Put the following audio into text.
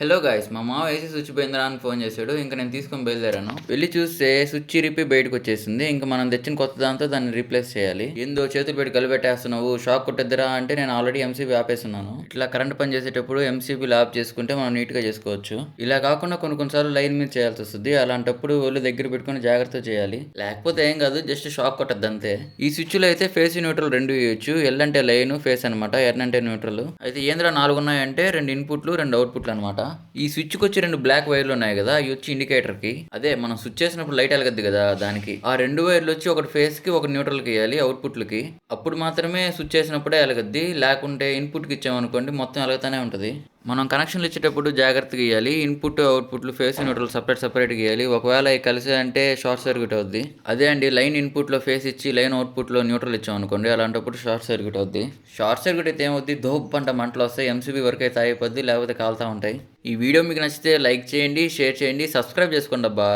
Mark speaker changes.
Speaker 1: Hello guys, మా మావ AC switch పోయిందిరా అని ఫోన్ చేశాడు. ఇంకా నేను తీసుకొని బయలుదేరాను. వెళ్ళి చూస్తే స్విచ్ ఇరిపి బయటకు వచ్చేసింది. ఇంకా మనం తెచ్చిన కొత్త దాంతో దాన్ని రీప్లేస్ చేయాలి. ఏందో చేతులు పెట్టి కలిపెట్టేస్తున్నావు, షాక్ కొట్టద్దురా అంటే నేను ఆల్రెడీ ఎంసీబీ ఆపేస్తున్నాను. ఇట్లా కరెంట్ పని చేసేటప్పుడు ఎంసీబీలు ఆఫ్ చేసుకుంటే మనం నీట్ గా చేసుకోవచ్చు. ఇలా కాకుండా కొన్నిసార్లు లైన్ మీద చేయాల్సి వస్తుంది. అలాంటప్పుడు ఒళ్ళు దగ్గర పెట్టుకుని జాగ్రత్త చేయాలి. లేకపోతే ఏం కాదు, జస్ట్ షాక్ కొట్టద్దు అంతే. ఈ స్విచ్ లో అయితే ఫేస్ న్యూట్రల్ రెండు ఇవ్వచ్చు. ఎల్ అంటే లైన్, ఫేస్ అనమాట, ఎర్న్ అంటే న్యూట్రల్. అయితే ఏంద్రా 4 ఉన్నాయంటే 2 ఇన్పుట్లు 2 అవుట్పుట్లు అనమాట. ఈ స్విచ్కి వచ్చి 2 బ్లాక్ వైర్లు ఉన్నాయి కదా, ఇవి వచ్చి ఇండికేటర్ కి. అదే మనం స్విచ్ చేసినప్పుడు లైట్ వెలగద్ది కదా, దానికి ఆ 2 వైర్లు వచ్చి ఒకటి ఫేస్ కి ఒక న్యూట్రల్ కి ఇవ్వాలి, అవుట్పుట్లకి. అప్పుడు మాత్రమే స్విచ్ చేసినప్పుడే వెలగద్ది. లేకుంటే ఇన్పుట్ కి ఇచ్చామనుకోండి మొత్తం వెలగతానే ఉంటది. మనం కనెక్షన్లు ఇచ్చేటప్పుడు జాగ్రత్తగా ఇవ్వాలి. ఇన్పుట్ అవుట్పుట్లు ఫేస్ న్యూట్రల్ సపరేట్ ఇవ్వాలి. ఒకవేళ అవి కలిసి అంటే షార్ట్ సర్క్యూట్ అవుద్ది. అదే అండి, లైన్ ఇన్పుట్ లో ఫేస్ ఇచ్చి లైన్ అవుట్పుట్ లో న్యూట్రల్ ఇచ్చాం అనుకోండి, అలాంటప్పుడు షార్ట్ సర్క్యూట్ అవుద్ది. షార్ట్ సర్క్యూట్ అయితే ఏమవుద్ది, దోప్ పంట మంటలు వస్తాయి, ఎంసీబీ వరకు అయితే అయిపోద్ది, లేకపోతే కాలుతా ఉంటాయి. ఈ వీడియో మీకు నచ్చితే లైక్ చేయండి, షేర్ చేయండి, సబ్స్క్రైబ్ చేసుకోండి అబ్బా.